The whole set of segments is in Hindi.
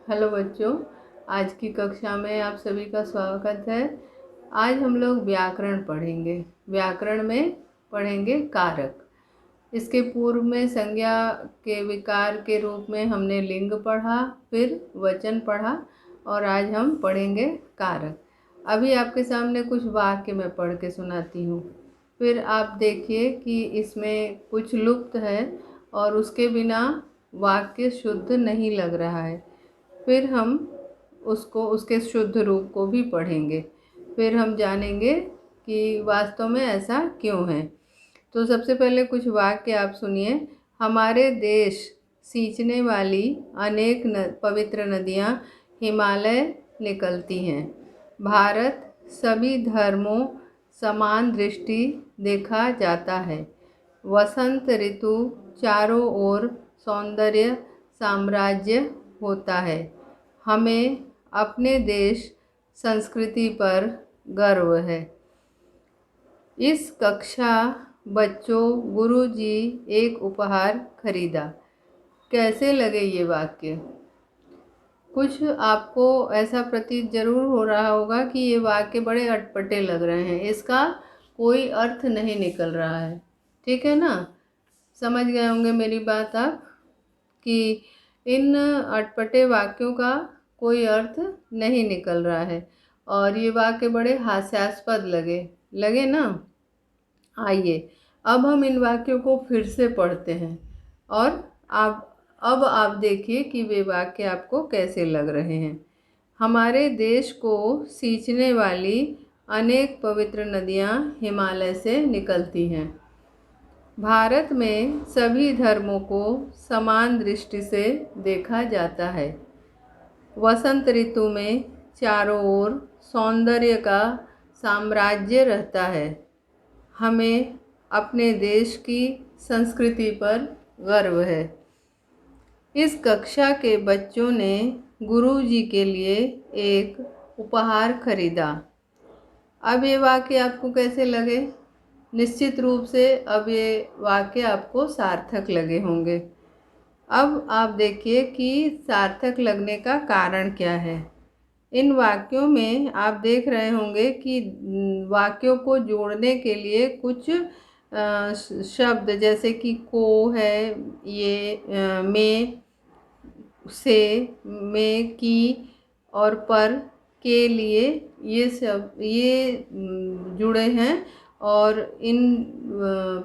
हेलो बच्चों, आज की कक्षा में आप सभी का स्वागत है। आज हम लोग व्याकरण पढ़ेंगे। व्याकरण में पढ़ेंगे कारक। इसके पूर्व में संज्ञा के विकार के रूप में हमने लिंग पढ़ा, फिर वचन पढ़ा और आज हम पढ़ेंगे कारक। अभी आपके सामने कुछ वाक्य मैं पढ़ के सुनाती हूँ, फिर आप देखिए कि इसमें कुछ लुप्त है और उसके बिना वाक्य शुद्ध नहीं लग रहा है। फिर हम उसके शुद्ध रूप को भी पढ़ेंगे। फिर हम जानेंगे कि वास्तव में ऐसा क्यों है। तो सबसे पहले कुछ वाक्य आप सुनिए। हमारे देश सींचने वाली अनेक पवित्र नदियाँ हिमालय निकलती हैं। भारत सभी धर्मों समान दृष्टि देखा जाता है। वसंत ऋतु चारों ओर सौंदर्य साम्राज्य होता है। हमें अपने देश संस्कृति पर गर्व है। इस कक्षा बच्चों गुरुजी एक उपहार खरीदा। कैसे लगे ये वाक्य? कुछ आपको ऐसा प्रतीत जरूर हो रहा होगा कि ये वाक्य बड़े अटपटे लग रहे हैं, इसका कोई अर्थ नहीं निकल रहा है। ठीक है ना? समझ गए होंगे मेरी बात आप कि इन अटपटे वाक्यों का कोई अर्थ नहीं निकल रहा है और ये वाक्य बड़े हास्यास्पद लगे ना। आइए अब हम इन वाक्यों को फिर से पढ़ते हैं और अब आप देखिए कि वे वाक्य आपको कैसे लग रहे हैं। हमारे देश को सींचने वाली अनेक पवित्र नदियाँ हिमालय से निकलती हैं। भारत में सभी धर्मों को समान दृष्टि से देखा जाता है। वसंत ऋतु में चारों ओर सौंदर्य का साम्राज्य रहता है। हमें अपने देश की संस्कृति पर गर्व है। इस कक्षा के बच्चों ने गुरुजी के लिए एक उपहार खरीदा। अब ये वाक्य आपको कैसे लगे? निश्चित रूप से अब ये वाक्य आपको सार्थक लगे होंगे। अब आप देखिए कि सार्थक लगने का कारण क्या है। इन वाक्यों में आप देख रहे होंगे कि वाक्यों को जोड़ने के लिए कुछ शब्द जैसे कि को है, ये में, से, में, की और पर के लिए ये सब जुड़े हैं और इन्हें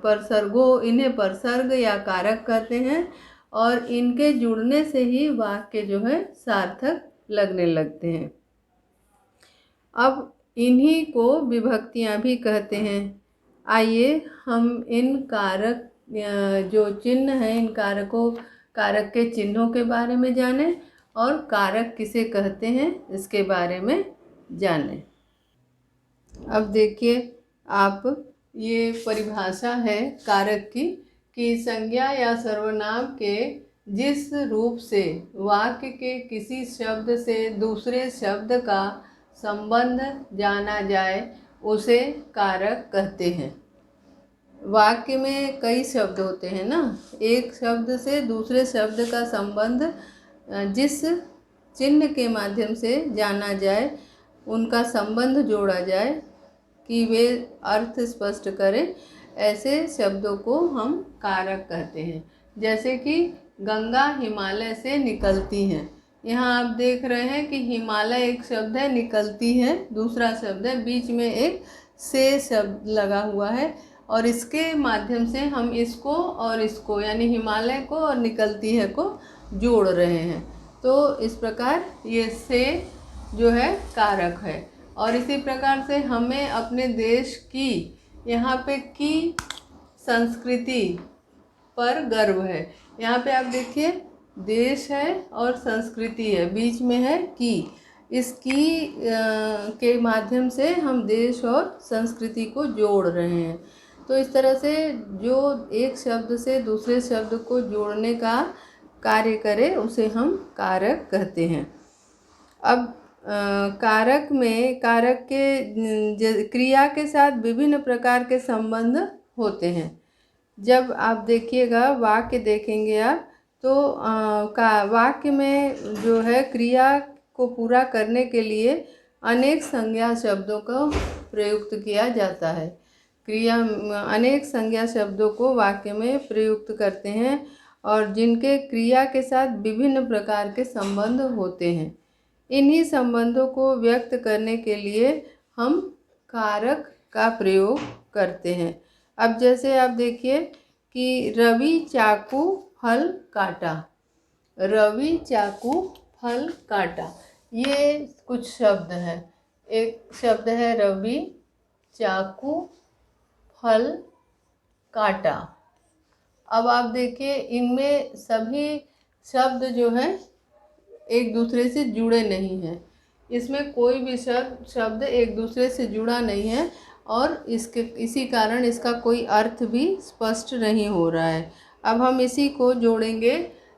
परसर्ग या कारक कहते हैं और इनके जुड़ने से ही वाक्य जो है सार्थक लगने लगते हैं। अब इन्हीं को विभक्तियां भी कहते हैं। आइए हम इन कारक जो चिन्ह हैं, इन कारक के चिन्हों के बारे में जानें और कारक किसे कहते हैं इसके बारे में जानें। अब देखिए आप, ये परिभाषा है कारक की कि संज्ञा या सर्वनाम के जिस रूप से वाक्य के किसी शब्द से दूसरे शब्द का संबंध जाना जाए उसे कारक कहते हैं। वाक्य में कई शब्द होते हैं ना, एक शब्द से दूसरे शब्द का संबंध जिस चिन्ह के माध्यम से जाना जाए, उनका संबंध जोड़ा जाए कि वे अर्थ स्पष्ट करें, ऐसे शब्दों को हम कारक कहते हैं। जैसे कि गंगा हिमालय से निकलती हैं। यहाँ आप देख रहे हैं कि हिमालय एक शब्द है, निकलती है दूसरा शब्द है, बीच में एक से शब्द लगा हुआ है और इसके माध्यम से हम इसको और इसको यानी हिमालय को और निकलती है को जोड़ रहे हैं। तो इस प्रकार ये से जो है कारक है। और इसी प्रकार से हमें अपने देश की, यहाँ पे की संस्कृति पर गर्व है। यहाँ पे आप देखिए देश है और संस्कृति है, बीच में है की। इसकी के माध्यम से हम देश और संस्कृति को जोड़ रहे हैं। तो इस तरह से जो एक शब्द से दूसरे शब्द को जोड़ने का कार्य करे उसे हम कारक कहते हैं। अब कारक के क्रिया के साथ विभिन्न प्रकार के संबंध होते हैं। जब आप देखिएगा वाक्य देखेंगे आप तो वाक्य में जो है क्रिया को पूरा करने के लिए अनेक संज्ञा शब्दों का प्रयुक्त किया जाता है। अनेक संज्ञा शब्दों को वाक्य में प्रयुक्त करते हैं और जिनके क्रिया के साथ विभिन्न प्रकार के संबंध होते हैं। इन्हीं संबंधों को व्यक्त करने के लिए हम कारक का प्रयोग करते हैं। अब जैसे आप देखिए कि रवि चाकू फल काटा, रवि चाकू फल काटा, ये कुछ शब्द हैं। एक शब्द है रवि चाकू फल काटा। अब आप देखिए इनमें सभी शब्द जो हैं एक दूसरे से जुड़े नहीं हैं, इसमें कोई भी शब्द एक दूसरे से जुड़ा नहीं है और इसी कारण इसका कोई अर्थ भी स्पष्ट नहीं हो रहा है। अब हम इसी को जोड़ेंगे।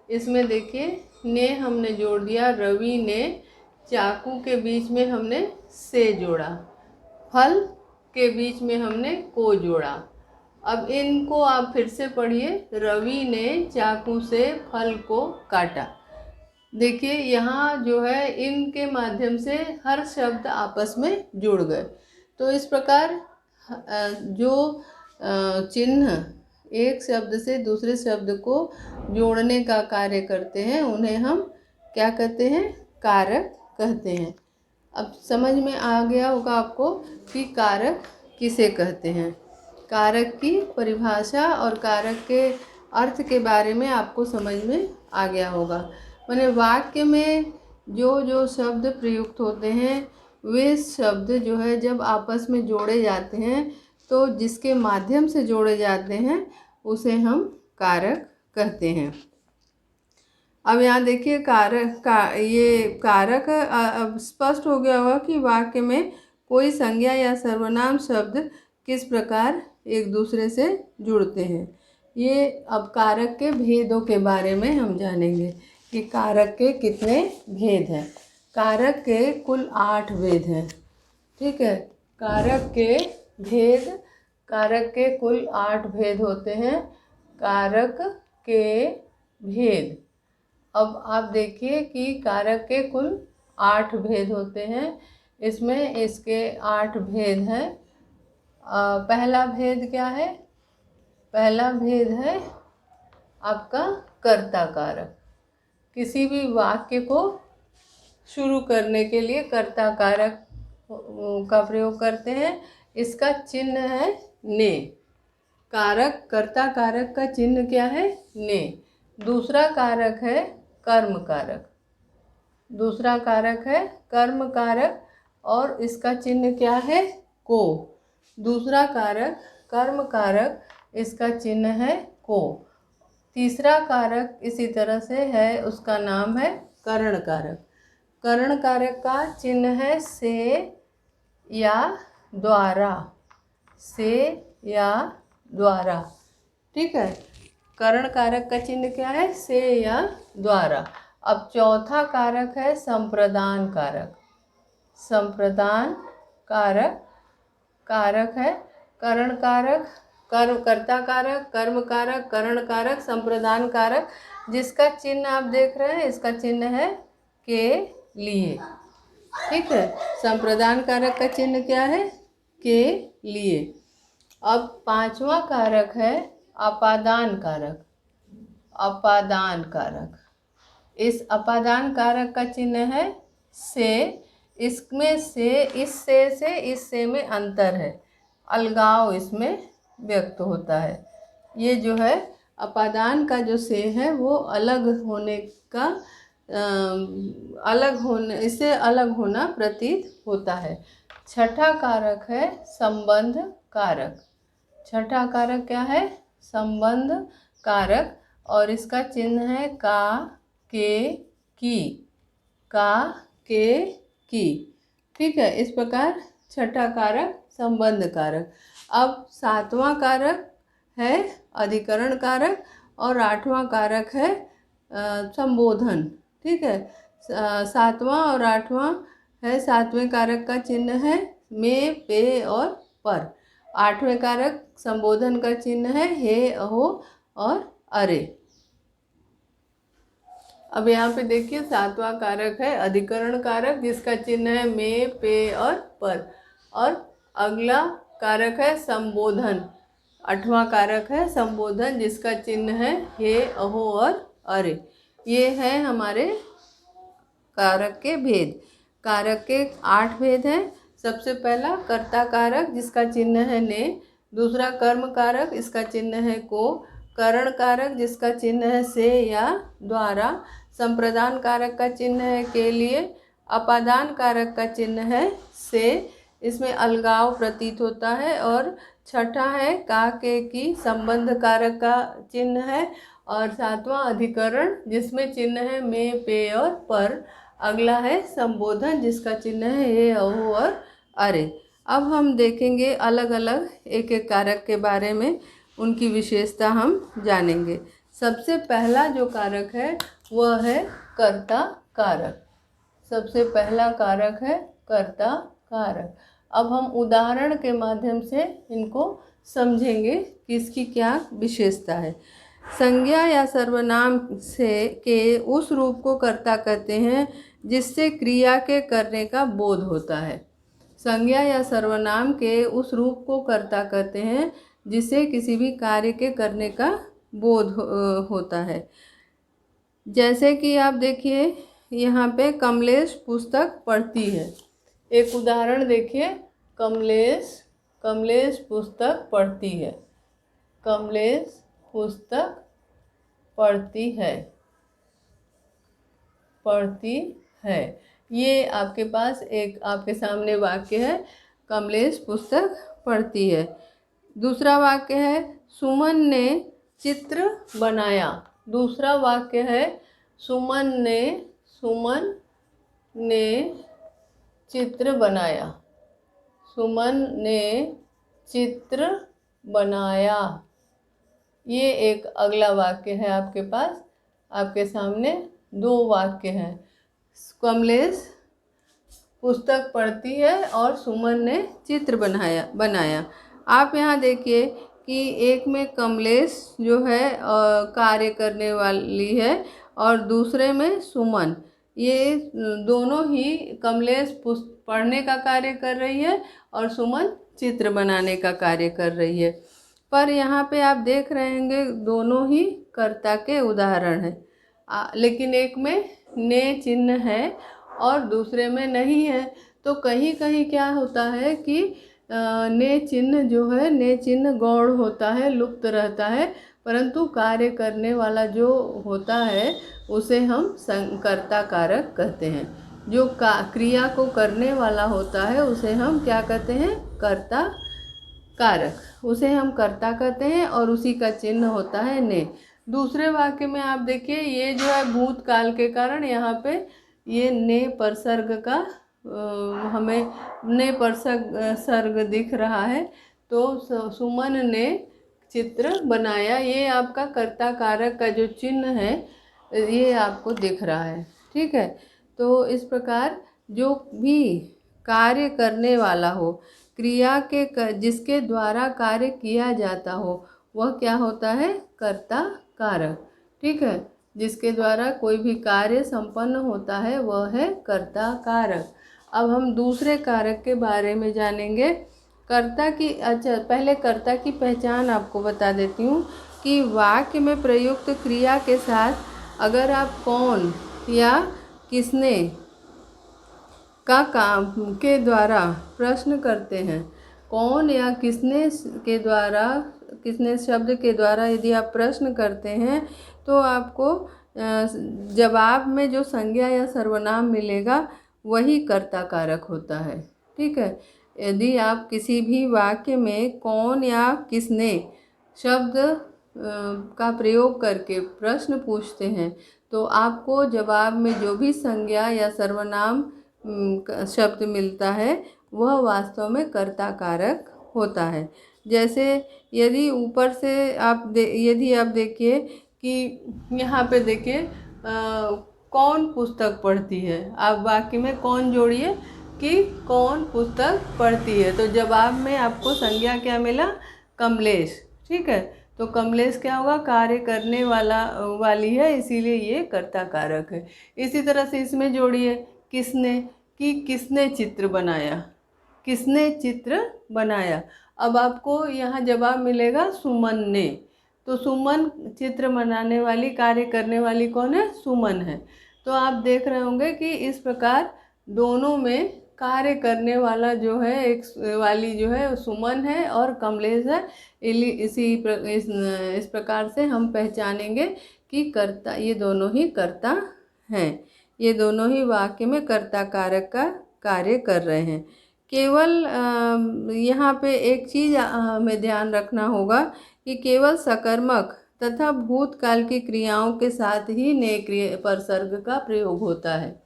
इसमें देखिए ने हमने जोड़ दिया, रवि ने चाकू के बीच में हमने से जोड़ा, फल के बीच में हमने को जोड़ा। अब इनको आप फिर से पढ़िए, रवि ने चाकू से फल को काटा। देखिए यहाँ जो है इनके माध्यम से हर शब्द आपस में जुड़ गए। तो इस प्रकार जो चिन्ह एक शब्द से दूसरे शब्द को जोड़ने का कार्य करते हैं उन्हें हम क्या कहते हैं, कारक कहते हैं। अब समझ में आ गया होगा आपको कि कारक किसे कहते हैं। कारक की परिभाषा और कारक के अर्थ के बारे में आपको समझ में आ गया होगा। माने वाक्य में जो जो शब्द प्रयुक्त होते हैं वे शब्द जो है जब आपस में जोड़े जाते हैं तो जिसके माध्यम से जोड़े जाते हैं उसे हम कारक कहते हैं। अब यहाँ देखिए ये कारक अब स्पष्ट हो गया होगा कि वाक्य में कोई संज्ञा या सर्वनाम शब्द किस प्रकार एक दूसरे से जुड़ते हैं। ये अब कारक के भेदों के बारे में हम जानेंगे कि कारक के कितने भेद हैं। कारक के कुल 8 भेद हैं। ठीक है, कारक के कुल 8 भेद होते हैं। कारक के भेद, अब आप देखिए कि कारक के कुल 8 भेद होते हैं। इसमें इसके 8 भेद हैं। पहला भेद क्या है? पहला भेद है आपका कर्ता कारक। किसी भी वाक्य को शुरू करने के लिए कर्ता कारक का प्रयोग करते हैं। इसका चिन्ह है ने। कर्ता कारक का चिन्ह क्या है? ने। दूसरा कारक है कर्म कारक। दूसरा कारक है कर्म कारक और इसका चिन्ह क्या है? को। दूसरा कारक कर्म कारक, इसका चिन्ह है को। तीसरा कारक इसी तरह से है, उसका नाम है करण कारक। करण कारक का चिन्ह है से या द्वारा। से या द्वारा। ठीक है, करण कारक का चिन्ह क्या है? से या द्वारा। अब चौथा कारक है संप्रदान कारक। संप्रदान कारक है करण कारक, कर्ता कारक, कर्म कारक, करण कारक, संप्रदान कारक। जिसका चिन्ह आप देख रहे हैं इसका चिन्ह है के लिए। ठीक है, संप्रदान कारक का चिन्ह क्या है? के लिए। अब पांचवा कारक है अपादान कारक। अपादान कारक, इस अपादान कारक का चिन्ह है से। इसमें से इस से में अंतर है, अलगाव इसमें व्यक्त होता है। ये जो है अपादान का जो से है वो अलग होने का इससे अलग होना प्रतीत होता है। छठा कारक है संबंध कारक। छठा कारक क्या है? संबंध कारक और इसका चिन्ह है का, के, की। का, के, की। ठीक है, इस प्रकार छठा कारक संबंध कारक। अब सातवां कारक है अधिकरण कारक और आठवां कारक है संबोधन। ठीक है, सातवां और आठवां है, सातवें कारक का चिन्ह है में, पे और पर। आठवें कारक संबोधन का चिन्ह है हे, अहो और अरे। अब यहाँ पे देखिए 7वां कारक है अधिकरण कारक, जिसका चिन्ह है में, पे और पर। और अगला कारक है संबोधन, 8वां कारक है संबोधन, जिसका चिन्ह है हे, अहो और अरे। ये है हमारे कारक के भेद। कारक के 8 भेद हैं। सबसे पहला कर्ता कारक, जिसका चिन्ह है ने। दूसरा कर्म कारक, इसका चिन्ह है को। करण कारक, जिसका चिन्ह है से या द्वारा। संप्रदान कारक का चिन्ह है के लिए। अपादान कारक का चिन्ह है से, इसमें अलगाव प्रतीत होता है। और छठा है का के की, संबंध कारक का चिन्ह है। और 7वां अधिकरण, जिसमें चिन्ह है में, पे और पर। अगला है संबोधन, जिसका चिन्ह है ये, अहो और अरे। अब हम देखेंगे अलग अलग एक एक कारक के बारे में, उनकी विशेषता हम जानेंगे। सबसे पहला जो कारक है वह है कर्ता कारक। सबसे पहला कारक है कर्ता कारक। अब हम उदाहरण के माध्यम से इनको समझेंगे कि इसकी क्या विशेषता है। संज्ञा या सर्वनाम से के उस रूप को कर्ता कहते हैं जिससे क्रिया के करने का बोध होता है। संज्ञा या सर्वनाम के उस रूप को कर्ता कहते हैं जिससे किसी भी कार्य के करने का बोध होता है। जैसे कि आप देखिए यहाँ पे कमलेश पुस्तक पढ़ती है। एक उदाहरण देखिए, कमलेश पुस्तक पढ़ती है। कमलेश पुस्तक पढ़ती है। ये आपके पास एक आपके सामने वाक्य है, कमलेश पुस्तक पढ़ती है। दूसरा वाक्य है सुमन ने चित्र बनाया। दूसरा वाक्य है सुमन ने चित्र बनाया। सुमन ने चित्र बनाया। ये एक अगला वाक्य है आपके पास, आपके सामने 2 वाक्य हैं। कमलेश पुस्तक पढ़ती है और सुमन ने चित्र बनाया। आप यहाँ देखिए कि एक में कमलेश जो है कार्य करने वाली है और दूसरे में सुमन। ये दोनों ही कमलेश पढ़ने का कार्य कर रही है और सुमन चित्र बनाने का कार्य कर रही है। पर यहाँ पे आप देख रहे होंगे दोनों ही कर्ता के उदाहरण हैं, लेकिन एक में ने चिन्ह है और दूसरे में नहीं है। तो कहीं कहीं क्या होता है कि ने चिन्ह जो है, ने चिन्ह गौण होता है, लुप्त रहता है, परंतु कार्य करने वाला जो होता है उसे हम कर्ता कारक कहते हैं। जो क्रिया को करने वाला होता है उसे हम क्या कहते हैं, कर्ता कारक, उसे हम कर्ता कहते हैं और उसी का चिन्ह होता है ने। दूसरे वाक्य में आप देखिए, ये जो है भूतकाल के कारण यहाँ पे ये ने परसर्ग का हमें ने परसर्ग दिख रहा है। तो सुमन ने चित्र बनाया, ये आपका कर्ता कारक का जो चिन्ह है ये आपको दिख रहा है। ठीक है, तो इस प्रकार जो भी कार्य करने वाला हो, क्रिया के जिसके द्वारा कार्य किया जाता हो, वह क्या होता है, कर्ता कारक। ठीक है, जिसके द्वारा कोई भी कार्य संपन्न होता है वह है कर्ता कारक। अब हम दूसरे कारक के बारे में जानेंगे। कर्ता की पहले कर्ता की पहचान आपको बता देती हूँ कि वाक्य में प्रयुक्त क्रिया के साथ अगर आप कौन या किसने का काम के द्वारा प्रश्न करते हैं, कौन या किसने के द्वारा, किसने शब्द के द्वारा यदि आप प्रश्न करते हैं तो आपको जवाब में जो संज्ञा या सर्वनाम मिलेगा वही कर्ता कारक होता है। ठीक है, यदि आप किसी भी वाक्य में कौन या किसने शब्द का प्रयोग करके प्रश्न पूछते हैं तो आपको जवाब में जो भी संज्ञा या सर्वनाम शब्द मिलता है वह वास्तव में कर्ता कारक होता है। जैसे यदि ऊपर से यदि आप देखिए कि यहाँ पे देखिए कौन पुस्तक पढ़ती है, आप वाक्य में कौन जोड़िए कि कौन पुस्तक पढ़ती है, तो जवाब में आपको संज्ञा क्या मिला, कमलेश। ठीक है, तो कमलेश क्या होगा, कार्य करने वाली है, इसीलिए ये कर्ता कारक है। इसी तरह से इसमें जोड़िए किसने, कि किसने चित्र बनाया, किसने चित्र बनाया। अब आपको यहाँ जवाब मिलेगा सुमन ने। तो सुमन चित्र बनाने वाली, कार्य करने वाली कौन है, सुमन है। तो आप देख रहे होंगे कि इस प्रकार दोनों में कार्य करने वाला जो है, एक वाली जो है सुमन है और कमलेश है। इस प्रकार से हम पहचानेंगे कि कर्ता, ये दोनों ही कर्ता हैं, ये दोनों ही वाक्य में कर्ता कारक का कार्य कर रहे हैं। केवल यहाँ पे एक चीज़ हमें ध्यान रखना होगा कि केवल सकर्मक तथा भूतकाल की क्रियाओं के साथ ही ने परसर्ग का प्रयोग होता है।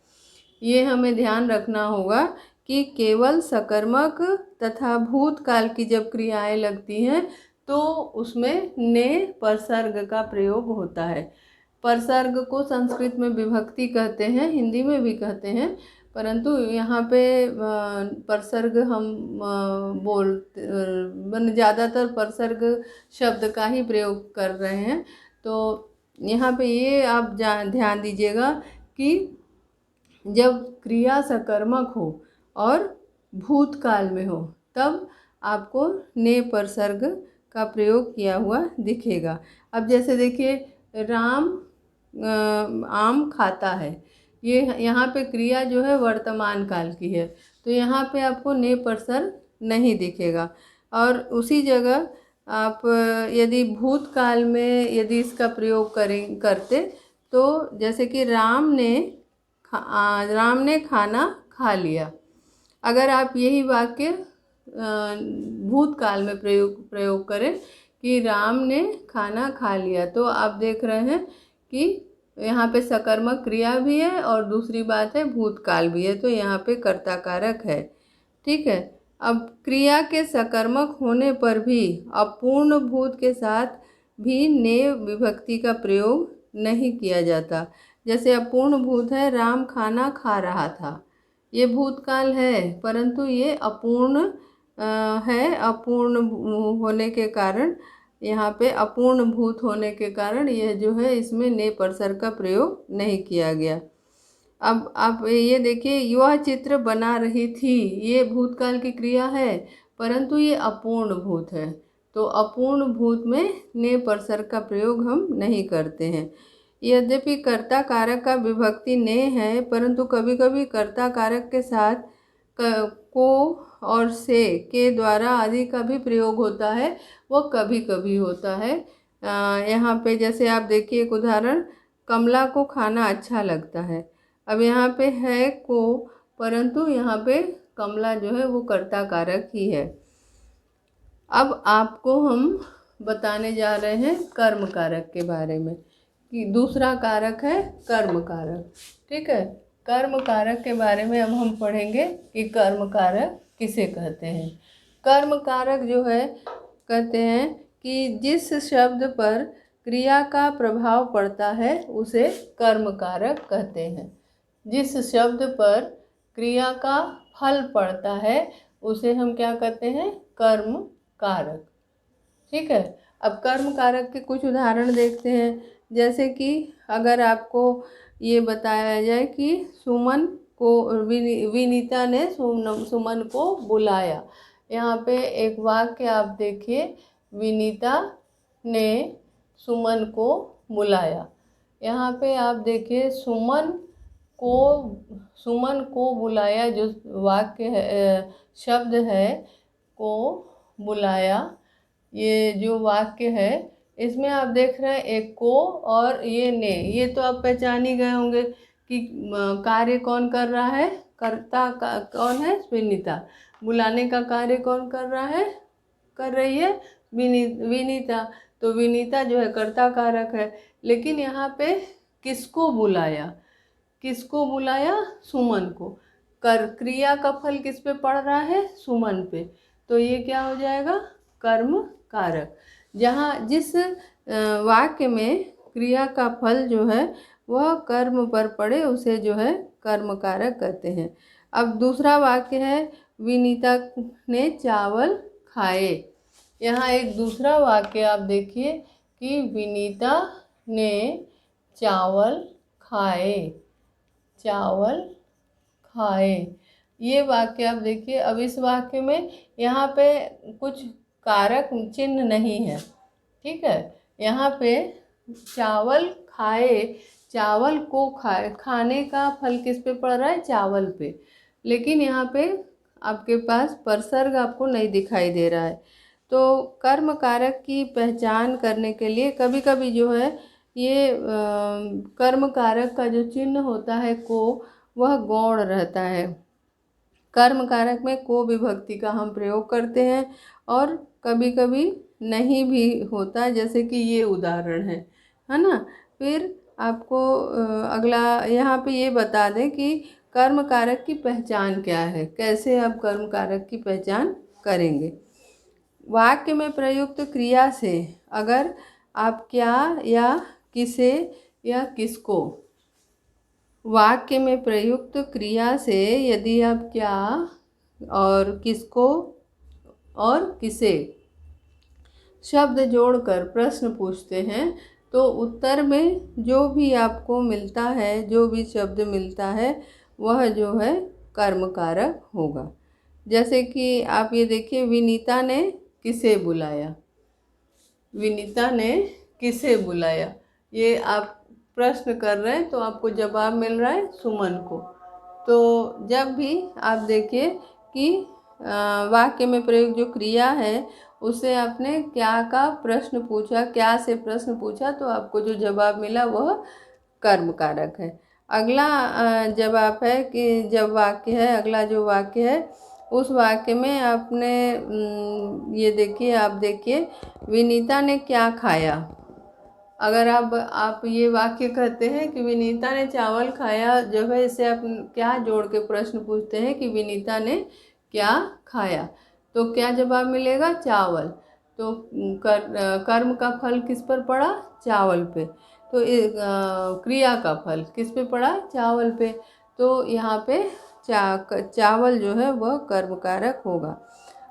ये हमें ध्यान रखना होगा कि केवल सकर्मक तथा भूतकाल की जब क्रियाएं लगती हैं तो उसमें ने परसर्ग का प्रयोग होता है। परसर्ग को संस्कृत में विभक्ति कहते हैं, हिंदी में भी कहते हैं, परंतु यहाँ पे परसर्ग हम ज़्यादातर परसर्ग शब्द का ही प्रयोग कर रहे हैं। तो यहाँ पे ये आप ध्यान दीजिएगा कि जब क्रिया सकर्मक हो और भूतकाल में हो तब आपको ने परसर्ग का प्रयोग किया हुआ दिखेगा। अब जैसे देखिए, राम आम खाता है, ये यहाँ पे क्रिया जो है वर्तमान काल की है, तो यहाँ पे आपको ने परसर्ग नहीं दिखेगा। और उसी जगह आप यदि भूतकाल में यदि इसका प्रयोग करते तो जैसे कि राम ने खाना खा लिया। अगर आप यही वाक्य भूतकाल में प्रयोग करें कि राम ने खाना खा लिया, तो आप देख रहे हैं कि यहाँ पे सकर्मक क्रिया भी है और दूसरी बात है भूतकाल भी है, तो यहाँ पे कर्ता कारक है। ठीक है। अब क्रिया के सकर्मक होने पर भी अपूर्ण भूत के साथ भी ने विभक्ति का प्रयोग नहीं किया जाता। जैसे अपूर्ण भूत है, राम खाना खा रहा था, ये भूतकाल है परंतु ये अपूर्ण है। अपूर्ण होने के कारण, यहाँ पे अपूर्ण भूत होने के कारण यह जो है इसमें ने परसर्ग का प्रयोग नहीं किया गया। अब आप ये देखिए, यह चित्र बना रही थी, ये भूतकाल की क्रिया है परंतु ये अपूर्ण भूत है, तो अपूर्ण भूत में ने परसर्ग का प्रयोग हम नहीं करते हैं। यद्यपि कर्ता कारक का विभक्ति ने है, परंतु कभी कभी कर्ता कारक के साथ को और से के द्वारा आदि का भी प्रयोग होता है, वो कभी कभी होता है। यहाँ पे जैसे आप देखिए एक उदाहरण, कमला को खाना अच्छा लगता है। अब यहाँ पे है को, परंतु यहाँ पे कमला जो है वो कर्ता कारक ही है। अब आपको हम बताने जा रहे हैं कर्म कारक के बारे में, कि दूसरा कारक है कर्म कारक। ठीक है, कर्म कारक के बारे में अब हम पढ़ेंगे कि कर्म कारक किसे कहते हैं। कर्म कारक जो है कहते हैं कि जिस शब्द पर क्रिया का प्रभाव पड़ता है उसे कर्म कारक कहते हैं। जिस शब्द पर क्रिया का फल पड़ता है उसे हम क्या कहते हैं, कर्म कारक। ठीक है। अब कर्म कारक के कुछ उदाहरण देखते हैं। जैसे कि अगर आपको ये बताया जाए कि सुमन को विनीता ने सुमन को बुलाया, यहाँ पे एक वाक्य आप देखिए, विनीता ने सुमन को बुलाया। यहाँ पे आप देखिए सुमन को बुलाया, जो वाक्य है, शब्द है को बुलाया, ये जो वाक्य है इसमें आप देख रहे हैं एक को और ये ने। ये तो आप पहचान ही गए होंगे कि कार्य कौन कर रहा है, कर्ता कौन है, विनीता। बुलाने का कार्य कौन कर रहा है, कर रही है विनीता। तो विनीता जो है कर्ता कारक है। लेकिन यहाँ पे किसको बुलाया, सुमन को। क्रिया का फल किस पे पड़ रहा है, सुमन पे, तो ये क्या हो जाएगा, कर्म कारक। जहाँ जिस वाक्य में क्रिया का फल जो है वह कर्म पर पड़े उसे जो है कर्म कारक कहते हैं। अब दूसरा वाक्य है, विनीता ने चावल खाए। यहाँ एक दूसरा वाक्य आप देखिए कि विनीता ने चावल खाए, चावल खाए। ये वाक्य आप देखिए। अब इस वाक्य में यहाँ पे कुछ कारक चिन्ह नहीं है, ठीक है। यहाँ पे चावल खाए, चावल को खाए, खाने का फल किस पे पड़ रहा है? चावल पे। लेकिन यहाँ पे आपके पास परसर्ग आपको नहीं दिखाई दे रहा है। तो कर्म कारक की पहचान करने के लिए कभी कभी जो है ये कर्म कारक का जो चिन्ह होता है को, वह गौण रहता है। कर्म कारक में को विभक्ति का हम प्रयोग करते हैं और कभी कभी नहीं भी होता, जैसे कि ये उदाहरण है ना। फिर आपको अगला यहाँ पे ये बता दें कि कर्म कारक की पहचान क्या है, कैसे आप कर्म कारक की पहचान करेंगे। वाक्य में प्रयुक्त क्रिया से अगर आप क्या या किसे या किसको, वाक्य में प्रयुक्त क्रिया से यदि आप क्या और किसको और किसे शब्द जोड़कर प्रश्न पूछते हैं तो उत्तर में जो भी आपको मिलता है, जो भी शब्द मिलता है, वह जो है कर्म कारक होगा। जैसे कि आप ये देखिए, विनीता ने किसे बुलाया, विनीता ने किसे बुलाया। ये आप प्रश्न कर रहे हैं तो आपको जवाब मिल रहा है सुमन को। तो जब भी आप देखिए कि वाक्य में प्रयुक्त जो क्रिया है उससे आपने क्या का प्रश्न पूछा, क्या से प्रश्न पूछा, तो आपको जो जवाब मिला वह कर्म कारक है। अगला जवाब है कि जब वाक्य है, अगला जो वाक्य है उस वाक्य में आपने ये देखिए, आप देखिए विनीता ने क्या खाया। अगर आप ये वाक्य कहते हैं कि विनीता ने चावल खाया, जो है इससे आप क्या जोड़ के प्रश्न पूछते हैं कि विनीता ने क्या खाया, तो क्या जवाब मिलेगा? चावल। तो कर्म का फल किस पर पड़ा? चावल पे। तो क्रिया का फल किस पे पड़ा? चावल पे। तो यहाँ पे चावल जो है वह कर्म कारक होगा।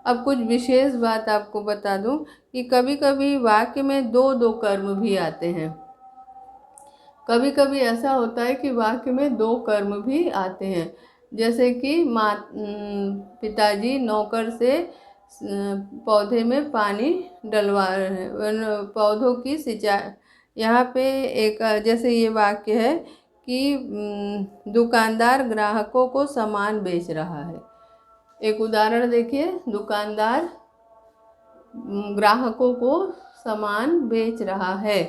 अब कुछ विशेष बात आपको बता दूं कि कभी कभी वाक्य में दो दो कर्म भी आते हैं। कभी कभी ऐसा होता है कि वाक्य में दो कर्म भी आते हैं, जैसे कि पिताजी नौकर से पौधे में पानी डलवा रहे हैं, पौधों की सिंचाई। यहाँ पे एक जैसे ये वाक्य है कि दुकानदार ग्राहकों को सामान बेच रहा है। एक उदाहरण देखिए, दुकानदार ग्राहकों को सामान बेच रहा है।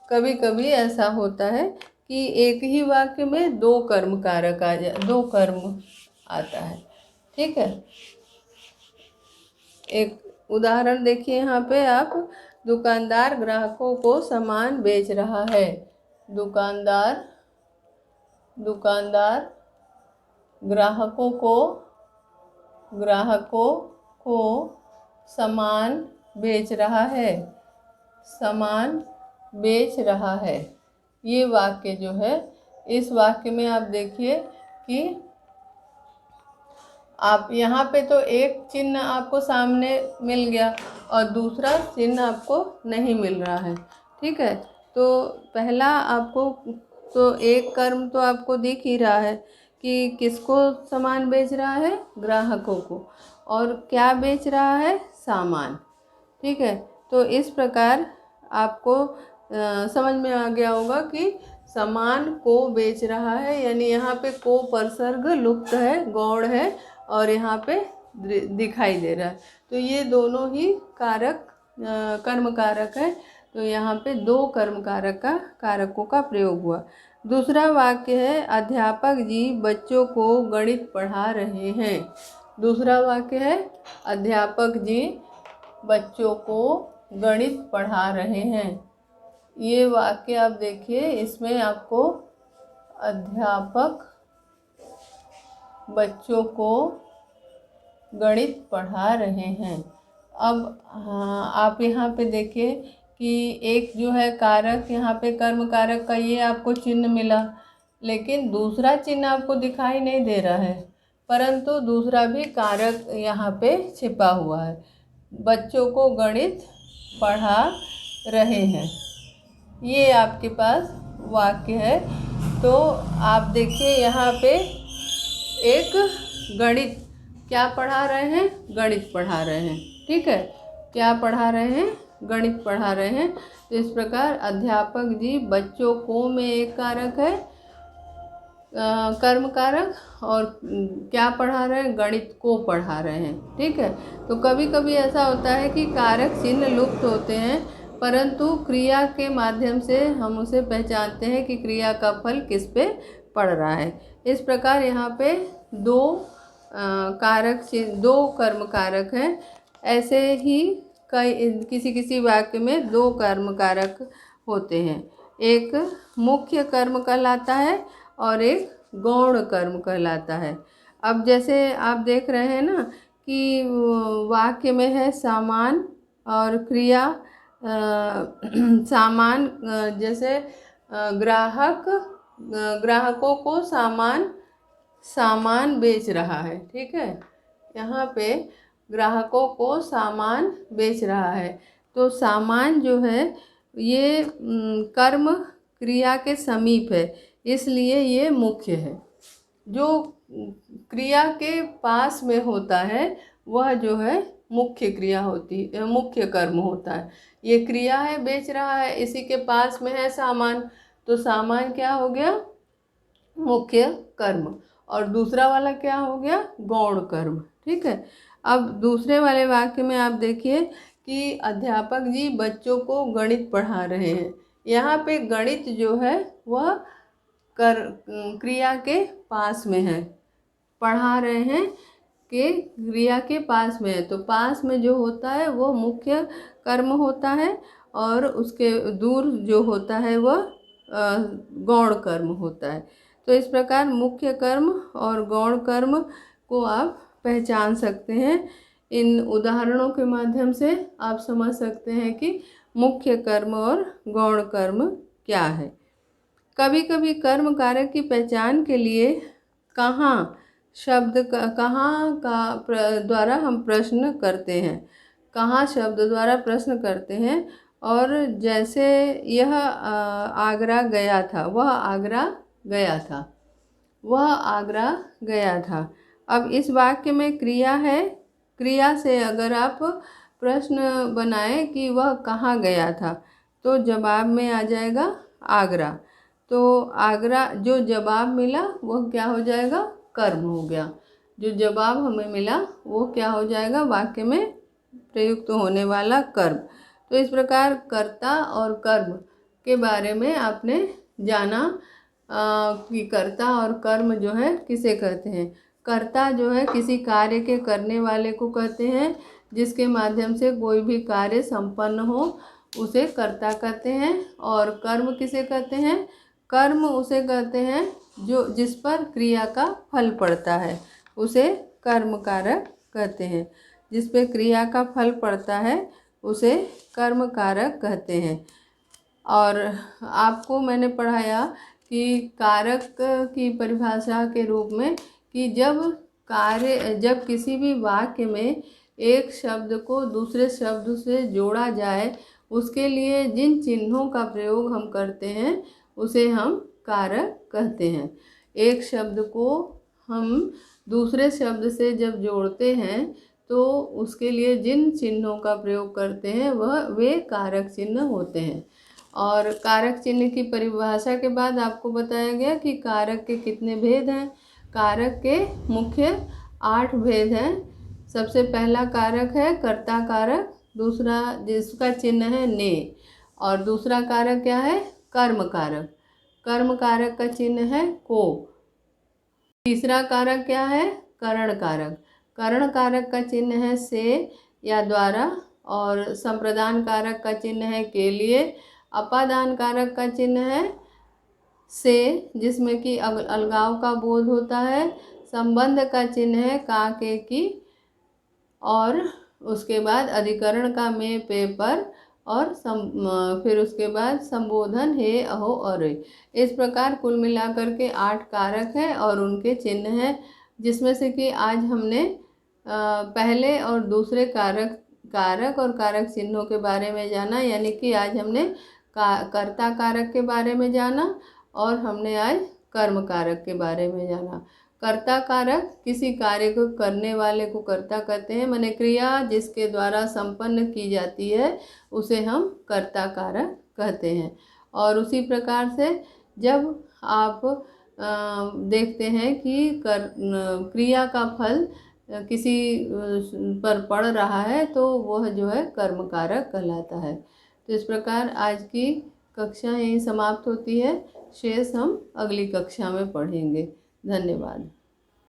कभी कभी ऐसा होता है कि एक ही वाक्य में दो कर्म कारक आ जाए, दो कर्म आता है, ठीक है। एक उदाहरण देखिए यहाँ पे आप, दुकानदार ग्राहकों को सामान बेच रहा है। दुकानदार ग्राहकों को सामान बेच रहा है, सामान बेच रहा है। ये वाक्य जो है, इस वाक्य में आप देखिए कि आप यहाँ पे तो एक चिन्ह आपको सामने मिल गया और दूसरा चिन्ह आपको नहीं मिल रहा है, ठीक है। तो पहला आपको तो एक कर्म तो आपको दिख ही रहा है कि किसको सामान बेच रहा है? ग्राहकों को। और क्या बेच रहा है? सामान, ठीक है। तो इस प्रकार आपको समझ में आ गया होगा कि सामान को बेच रहा है, यानी यहाँ पे को परसर्ग लुप्त है, गौड़ है, और यहाँ पे दिखाई दे रहा है। तो ये दोनों ही कारक कर्म कारक है। तो यहाँ पे दो कर्म कारकों का प्रयोग हुआ। दूसरा वाक्य है, अध्यापक जी बच्चों को गणित पढ़ा रहे हैं। दूसरा वाक्य है, अध्यापक जी बच्चों को गणित पढ़ा रहे हैं। ये वाक्य आप देखिए, इसमें आपको अध्यापक बच्चों को गणित पढ़ा रहे हैं। अब आप यहाँ पे देखिए कि एक जो है कारक, यहाँ पे कर्म कारक का ये आपको चिन्ह मिला, लेकिन दूसरा चिन्ह आपको दिखाई नहीं दे रहा है, परंतु दूसरा भी कारक यहाँ पे छिपा हुआ है। बच्चों को गणित पढ़ा रहे हैं। ये आपके पास वाक्य है। तो आप देखिए यहाँ पे एक गणित क्या पढ़ा रहे हैं, गणित पढ़ा रहे हैं। ठीक है, क्या पढ़ा रहे हैं, गणित पढ़ा रहे हैं। तो इस प्रकार अध्यापक जी बच्चों को में एक कारक है, कर्म कारक, और क्या पढ़ा रहे हैं, गणित को पढ़ा रहे हैं। ठीक है, तो कभी कभी ऐसा होता है कि कारक चिन्ह लुप्त होते हैं, परंतु क्रिया के माध्यम से हम उसे पहचानते हैं कि क्रिया का फल किस पे पड़ रहा है। इस प्रकार यहाँ पे दो कारक चिन्ह, दो कर्म कारक हैं। ऐसे ही कई किसी किसी वाक्य में दो कर्म कारक होते हैं। एक मुख्य कर्म कहलाता है और एक गौण कर्म कहलाता है। अब जैसे आप देख रहे हैं ना कि वाक्य में है सामान और क्रिया। सामान जैसे ग्राहकों को सामान बेच रहा है। ठीक है, यहाँ पे ग्राहकों को सामान बेच रहा है। तो सामान जो है ये कर्म क्रिया के समीप है, इसलिए ये मुख्य है। जो क्रिया के पास में होता है वह जो है मुख्य क्रिया होती है, मुख्य कर्म होता है। ये क्रिया है, बेच रहा है, इसी के पास में है सामान, तो सामान क्या हो गया, मुख्य कर्म। और दूसरा वाला क्या हो गया, गौण कर्म। ठीक है, अब दूसरे वाले वाक्य में आप देखिए कि अध्यापक जी बच्चों को गणित पढ़ा रहे हैं। यहाँ पे गणित जो है वह क्रिया के पास में है, पढ़ा रहे हैं कि क्रिया के पास में है। तो पास में जो होता है वो मुख्य कर्म होता है, और उसके दूर जो होता है वह गौण कर्म होता है। तो इस प्रकार मुख्य कर्म और गौण कर्म को आप पहचान सकते हैं। इन उदाहरणों के माध्यम से आप समझ सकते हैं कि मुख्य कर्म और गौण कर्म क्या है। कभी कभी कर्म कारक की पहचान के लिए कहाँ शब्द कहाँ का द्वारा हम प्रश्न करते हैं, कहाँ शब्द द्वारा प्रश्न करते हैं। और जैसे यह आगरा गया था, वह आगरा गया था, वह आगरा गया था। अब इस वाक्य में क्रिया है, क्रिया से अगर आप प्रश्न बनाएं कि वह कहाँ गया था, तो जवाब में आ जाएगा आगरा। तो आगरा जो जवाब मिला वो क्या हो जाएगा, कर्म हो गया। जो जवाब हमें मिला वो क्या हो जाएगा, वाक्य में प्रयुक्त होने वाला कर्म। तो इस प्रकार कर्ता और कर्म के बारे में आपने जाना कि कर्ता और कर्म जो है किसे कहते हैं। कर्ता जो है किसी कार्य के करने वाले को कहते हैं, जिसके माध्यम से कोई भी कार्य संपन्न हो उसे कर्ता कहते हैं। और कर्म किसे कहते हैं, कर्म उसे कहते हैं जो जिस पर क्रिया का फल पड़ता है, उसे कर्म कारक कहते हैं। जिस पे क्रिया का फल पड़ता है उसे कर्म कारक कहते हैं। और आपको मैंने पढ़ाया कि कारक की परिभाषा के रूप में कि जब किसी भी वाक्य में एक शब्द को दूसरे शब्द से जोड़ा जाए, उसके लिए जिन चिन्हों का प्रयोग हम करते हैं उसे हम कारक कहते हैं। एक शब्द को हम दूसरे शब्द से जब जोड़ते हैं तो उसके लिए जिन चिन्हों का प्रयोग करते हैं वे कारक चिन्ह होते हैं। और कारक चिन्ह की परिभाषा के बाद आपको बताया गया कि कारक के कितने भेद हैं। कारक के मुख्य 8 भेद हैं। सबसे पहला कारक है कर्ता कारक, दूसरा जिसका चिन्ह है ने, और दूसरा कारक क्या है, कर्म कारक। कर्म कारक का चिन्ह है को। तीसरा कारक क्या है, करण कारक। करण कारक का चिन्ह है से या द्वारा, और संप्रदान कारक का चिन्ह है के लिए। अपादान कारक का चिन्ह है से, जिसमें कि अलगाव का बोध होता है। संबंध का चिन्ह है का के की, और उसके बाद अधिकरण का में पे पर, और फिर उसके बाद संबोधन हे अहो और। इस प्रकार कुल मिलाकर के 8 कारक हैं और उनके चिन्ह हैं, जिसमें से कि आज हमने पहले और दूसरे कारक कारक और कारक चिन्हों के बारे में जाना, यानी कि आज हमने कर्ता कारक के बारे में जाना और हमने आज कर्म कारक के बारे में जाना। कर्ता कारक किसी कार्य को करने वाले को कर्ता कहते हैं, माने क्रिया जिसके द्वारा संपन्न की जाती है उसे हम कर्ता कारक कहते हैं। और उसी प्रकार से जब आप देखते हैं कि क्रिया का फल किसी पर पड़ रहा है तो वह जो है कर्म कारक कहलाता है। तो इस प्रकार आज की कक्षा यहीं समाप्त होती है। शेष हम अगली कक्षा में पढ़ेंगे। धन्यवाद।